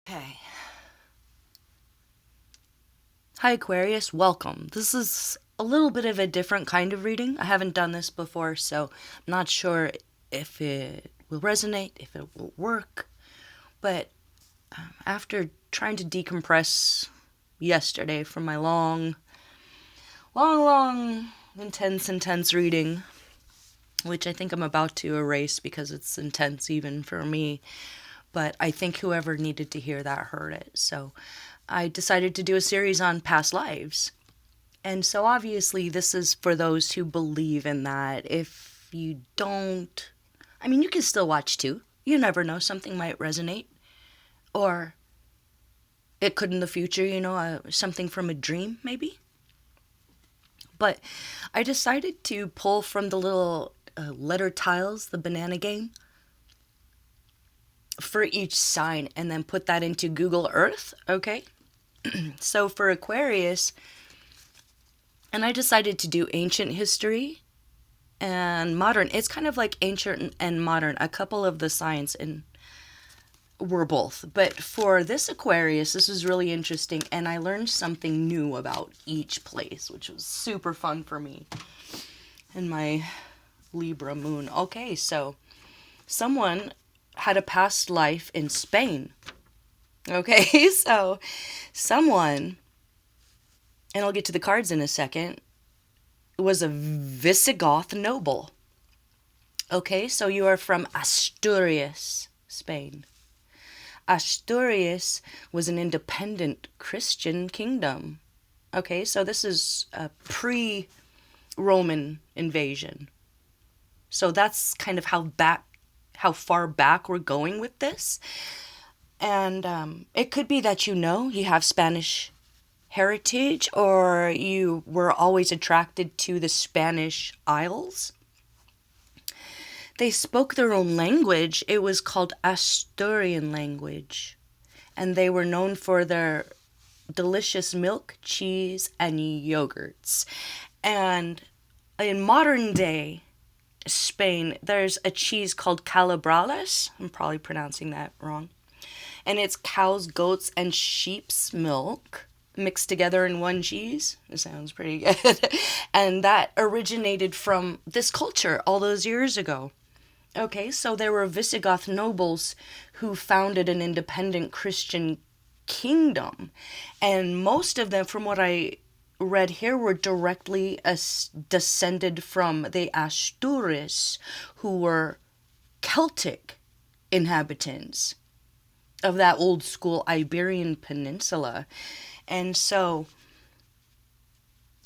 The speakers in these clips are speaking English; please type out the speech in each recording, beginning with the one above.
Okay. Hi, Aquarius. Welcome. This is a little bit of a different kind of reading. I haven't done this before, so I'm not sure if it will resonate, if it will work. But after trying to decompress yesterday from my long, intense reading, which I think I'm about to erase because it's intense even for me, but I think whoever needed to hear that heard it. So I decided to do a series on past lives. And so obviously, this is for those who believe in that. If you don't, I mean, you can still watch too. You never know, something might resonate. Or it could in the future, something from a dream, maybe. But I decided to pull from the little letter tiles, the banana game, for each sign and then put that into Google Earth, okay? So for Aquarius, and I decided to do ancient history and modern. It's kind of like ancient and modern. A couple of the signs were both. But for this Aquarius, this was really interesting, and I learned something new about each place, which was super fun for me in my Libra moon. Okay, so someone had a past life in Spain. Okay, so someone, and I'll get to the cards in a second, was a Visigoth noble. Okay, so you are from Asturias, Spain. Asturias was an independent Christian kingdom. Okay, so this is a pre-Roman invasion. So that's kind of how far back we're going with this. And it could be that you have Spanish heritage, or you were always attracted to the Spanish Isles. They spoke their own language. It was called Asturian language. And they were known for their delicious milk, cheese, and yogurts. And in modern day Spain, there's a cheese called calabrales. I'm probably pronouncing that wrong. And it's cows, goats, and sheep's milk mixed together in one cheese. It sounds pretty good. And that originated from this culture all those years ago. Okay, so there were Visigoth nobles who founded an independent Christian kingdom. And most of them, from what I read here, were directly descended from the Asturius, who were Celtic inhabitants of that old school Iberian peninsula. And so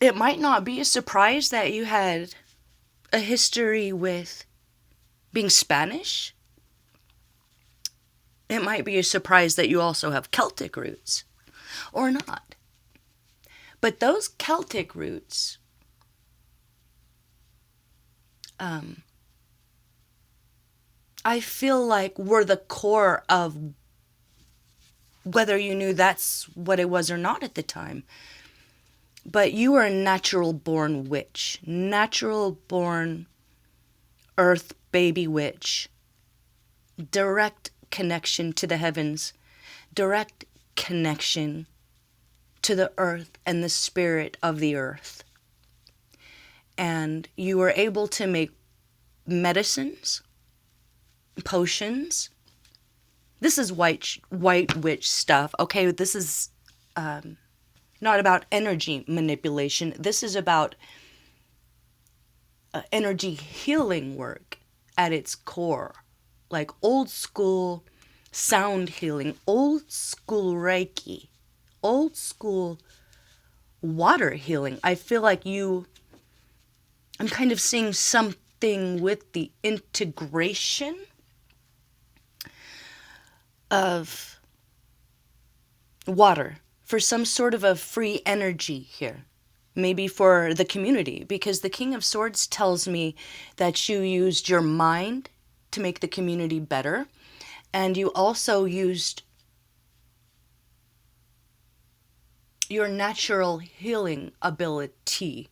it might not be a surprise that you had a history with being Spanish. It might be a surprise that you also have Celtic roots, or not. But those Celtic roots, I feel like were the core of whether you knew that's what it was or not at the time. But you were a natural born witch, natural born earth baby witch, direct connection to the heavens, direct connection to the earth and the spirit of the earth. And you were able to make medicines, potions. This is white witch stuff. Okay, this is not about energy manipulation. This is about energy healing work at its core. Like old school sound healing, old school Reiki, old school water healing. I feel like I'm kind of seeing something with the integration of water for some sort of a free energy here. Maybe for the community, because the King of Swords tells me that you used your mind to make the community better, and you also used your natural healing ability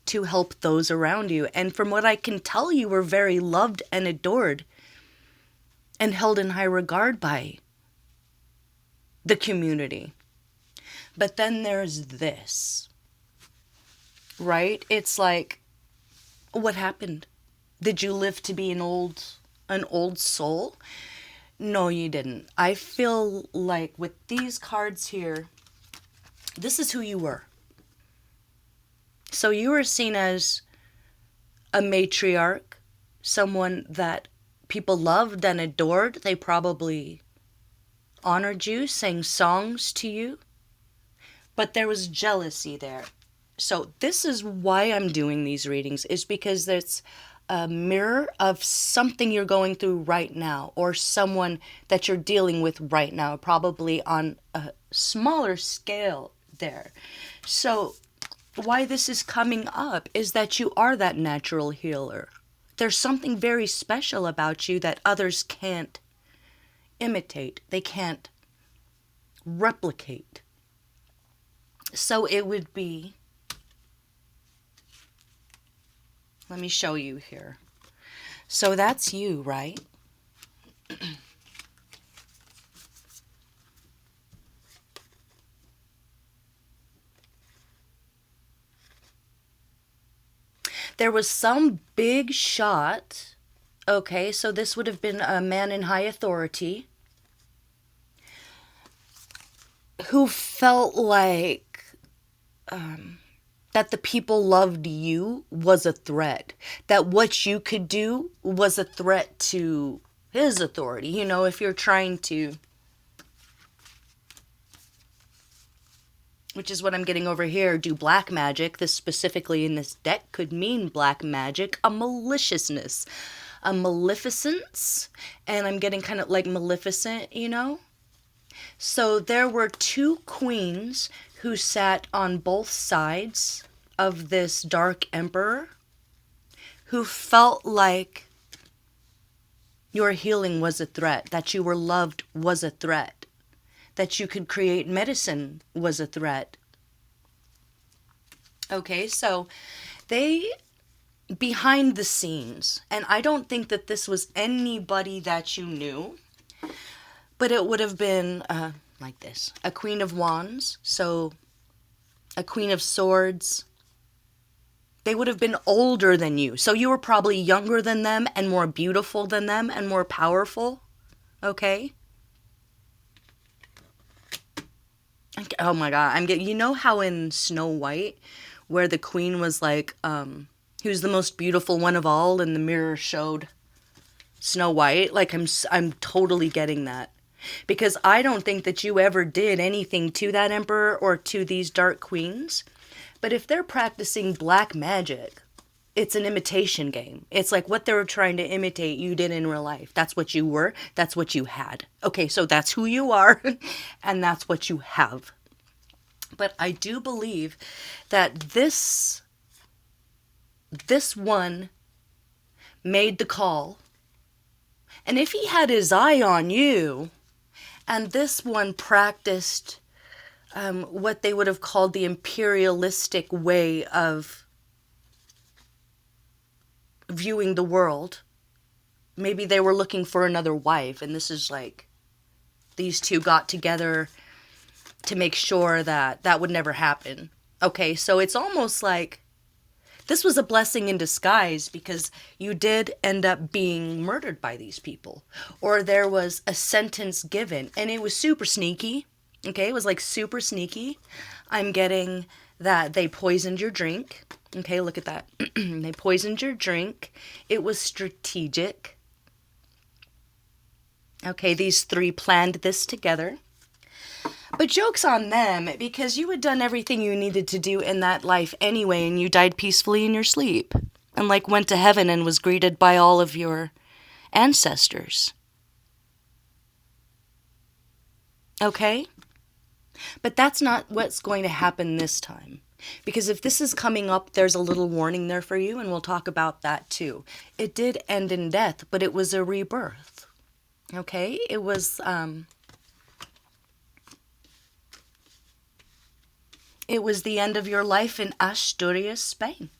to help those around you. And from what I can tell, you were very loved and adored and held in high regard by the community. But then there's this, right? It's like, what happened? Did you live to be an old soul? No, you didn't. I feel like with these cards here, this is who you were. So you were seen as a matriarch, someone that people loved and adored. They probably honored you, sang songs to you. But there was jealousy there. So this is why I'm doing these readings, is because it's a mirror of something you're going through right now, or someone that you're dealing with right now, probably on a smaller scale there. So why this is coming up is that you are that natural healer. There's something very special about you that others can't imitate. They can't replicate. So it would be, let me show you here. So that's you, right? There was some big shot. Okay, so this would have been a man in high authority who felt like that the people loved you was a threat. That what you could do was a threat to his authority. You know, if you're trying to, which is what I'm getting over here, do black magic. This specifically in this deck could mean black magic, a maliciousness, a maleficence, and I'm getting kind of like Maleficent, you know? So there were two queens who sat on both sides of this dark emperor who felt like your healing was a threat, that you were loved was a threat, that you could create medicine was a threat. Okay, so they, behind the scenes, and I don't think that this was anybody that you knew, but it would have been like this. A Queen of Wands, so a Queen of Swords. They would have been older than you. So you were probably younger than them and more beautiful than them and more powerful. Okay? Oh my God. You know how in Snow White, where the queen was like, who's the most beautiful one of all, and the mirror showed Snow White? Like, I'm totally getting that. Because I don't think that you ever did anything to that emperor or to these dark queens. But if they're practicing black magic, it's an imitation game. It's like what they were trying to imitate you did in real life. That's what you were. That's what you had. Okay, so that's who you are, and that's what you have. But I do believe that this one made the call. And if he had his eye on you, and this one practiced what they would have called the imperialistic way of viewing the world. Maybe they were looking for another wife, and this is like, these two got together to make sure that that would never happen. Okay, so it's almost like this was a blessing in disguise, because you did end up being murdered by these people. Or there was a sentence given, and it was super sneaky. Okay, it was like super sneaky. I'm getting that they poisoned your drink. Okay, look at that. They poisoned your drink. It was strategic. Okay, these three planned this together. But joke's on them, because you had done everything you needed to do in that life anyway, and you died peacefully in your sleep. And like went to heaven and was greeted by all of your ancestors. Okay? But that's not what's going to happen this time. Because if this is coming up, there's a little warning there for you, and we'll talk about that too. It did end in death, but it was a rebirth. Okay? It was the end of your life in Asturius, Spain.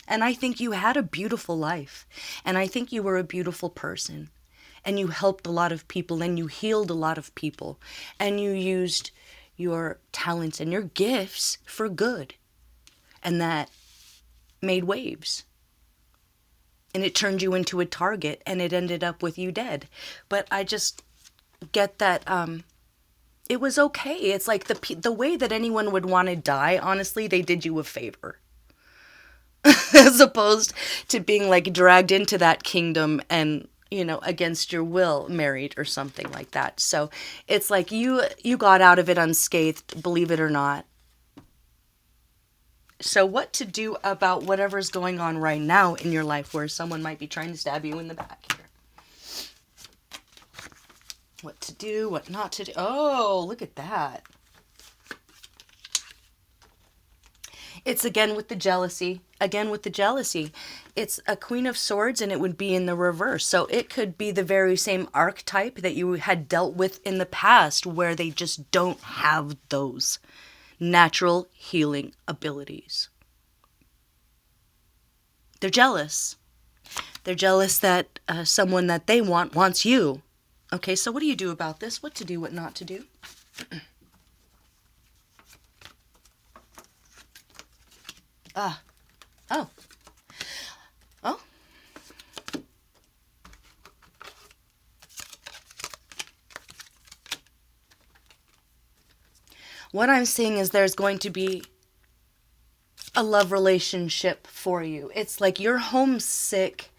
And I think you had a beautiful life. And I think you were a beautiful person. and you helped a lot of people and you healed a lot of people and you used your talents and your gifts for good. And that made waves. And it turned you into a target and it ended up with you dead. But I just get that it was okay. It's like the way that anyone would want to die, honestly, they did you a favor. As opposed to being like dragged into that kingdom and, you know, against your will married or something like that. So it's like you got out of it unscathed, believe it or not. So what to do about whatever's going on right now in your life where someone might be trying to stab you in the back here. What to do, what not to do. Oh, look at that. It's again with the jealousy. Again with the jealousy. It's a Queen of Swords and it would be in the reverse. So it could be the very same archetype that you had dealt with in the past where they just don't have those natural healing abilities. They're jealous. They're jealous that someone that they want wants you. Okay, so what do you do about this? What to do, what not to do? Oh. What I'm seeing is there's going to be a love relationship for you. It's like you're homesick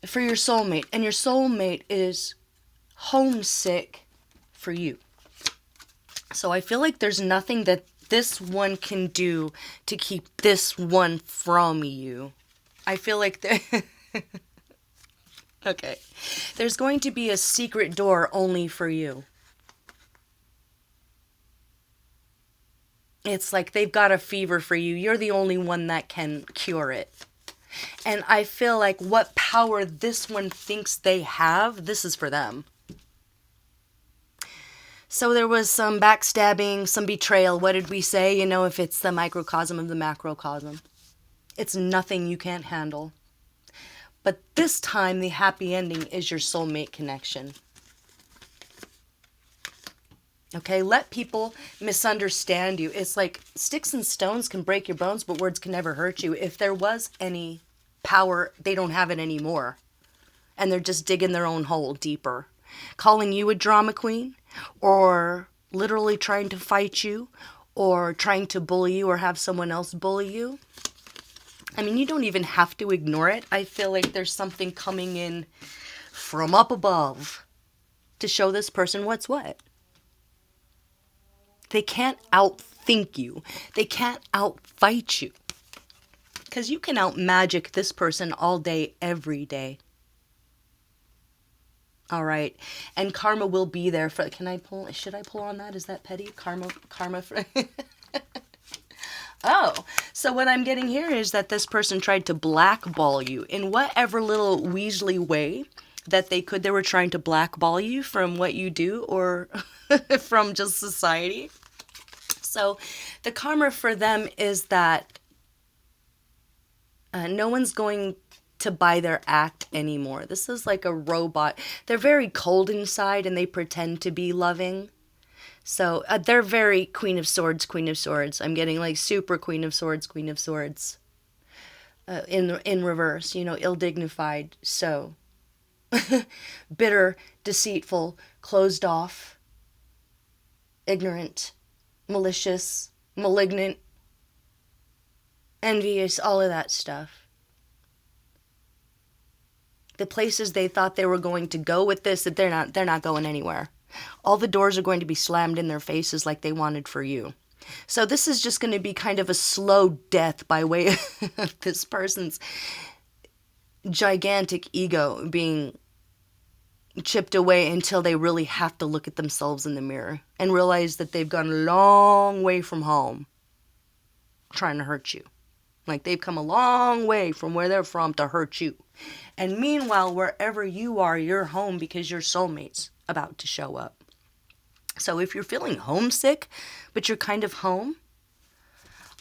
for your soulmate, and your soulmate is homesick for you. So I feel like there's nothing that this one can do to keep this one from you. I feel like okay. There's going to be a secret door only for you. It's like they've got a fever for you. You're the only one that can cure it. And I feel like what power this one thinks they have, this is for them. So there was some backstabbing, some betrayal. What did we say? You know, if it's the microcosm of the macrocosm. It's nothing you can't handle. But this time, the happy ending is your soulmate connection. Okay, let people misunderstand you. It's like sticks and stones can break your bones, but words can never hurt you. If there was any power, they don't have it anymore. And they're just digging their own hole deeper. Calling you a drama queen, or literally trying to fight you, or trying to bully you, or have someone else bully you. I mean, you don't even have to ignore it. I feel like there's something coming in from up above to show this person what's what. They can't outthink you. They can't outfight you. Because you can outmagic this person all day, every day. All right. And karma will be there for... Can I pull... Should I pull on that? Is that petty? Karma for... Oh. So what I'm getting here is that this person tried to blackball you in whatever little Weasley way that they could. They were trying to blackball you from what you do or from just society. So the karma for them is that no one's going to buy their act anymore. This is like a robot. They're very cold inside and they pretend to be loving. So they're very Queen of Swords, Queen of Swords. I'm getting like super Queen of Swords, Queen of Swords. In reverse, you know, ill-dignified. So bitter, deceitful, closed off, ignorant, malicious, malignant, envious, all of that stuff. The places they thought they were going to go with this, that they're not going anywhere. All the doors are going to be slammed in their faces like they wanted for you. So this is just going to be kind of a slow death by way of this person's gigantic ego being chipped away until they really have to look at themselves in the mirror and realize that they've gone a long way from home trying to hurt you. Like they've come a long way from where they're from to hurt you. And meanwhile, wherever you are, you're home because your soulmate's about to show up. So if you're feeling homesick, but you're kind of home,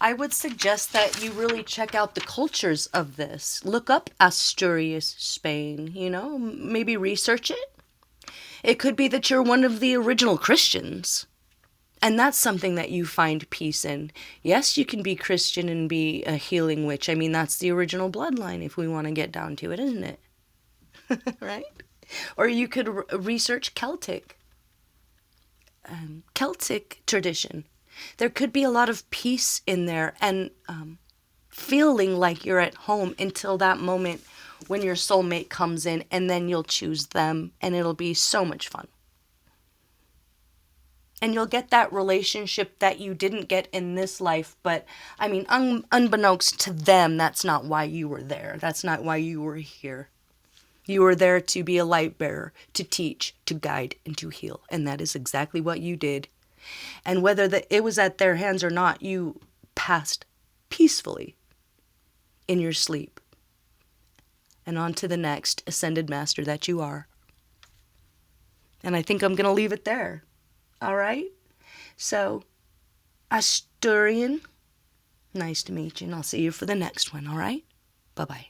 I would suggest that you really check out the cultures of this. Look up Asturias, Spain, maybe research it. It could be that you're one of the original Christians. And that's something that you find peace in. Yes, you can be Christian and be a healing witch. I mean, that's the original bloodline if we want to get down to it, isn't it? Right? Or you could research Celtic tradition. There could be a lot of peace in there and feeling like you're at home until that moment when your soulmate comes in, and then you'll choose them and it'll be so much fun. And you'll get that relationship that you didn't get in this life, but I mean, unbeknownst to them, that's not why you were there. That's not why you were here. You were there to be a light bearer, to teach, to guide, and to heal. And that is exactly what you did. And whether it was at their hands or not, you passed peacefully in your sleep. And on to the next ascended master that you are. And I think I'm going to leave it there. All right? So, Asturian, nice to meet you. And I'll see you for the next one. All right? Bye-bye.